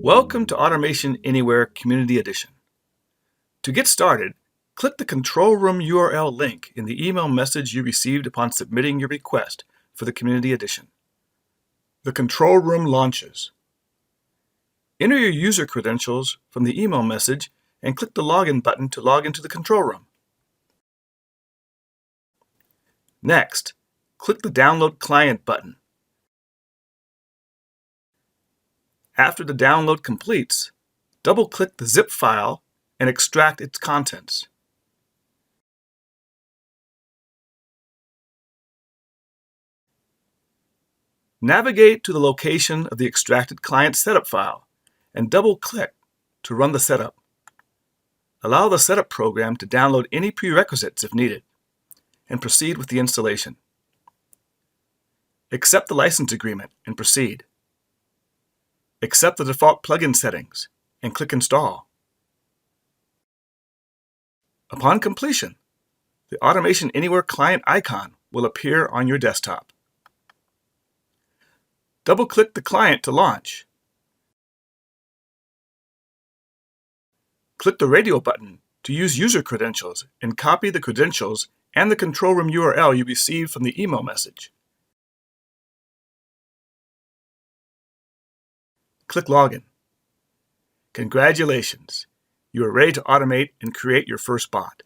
Welcome to Automation Anywhere Community Edition. To get started, click the Control Room URL link in the email message you received upon submitting your request for the Community Edition. The Control Room launches. Enter your user credentials from the email message and click the Login button to log into the Control Room. Next, click the Download Client button. After the download completes, double-click the zip file and extract its contents. Navigate to the location of the extracted client setup file and double-click to run the setup. Allow the setup program to download any prerequisites if needed, and proceed with the installation. Accept the license agreement and proceed. Accept the default plugin settings and click Install. Upon completion, the Automation Anywhere client icon will appear on your desktop. Double-click the client to launch. Click the radio button to use user credentials and copy the credentials and the Control Room URL you received from the email message. Click Login. Congratulations! You are ready to automate and create your first bot.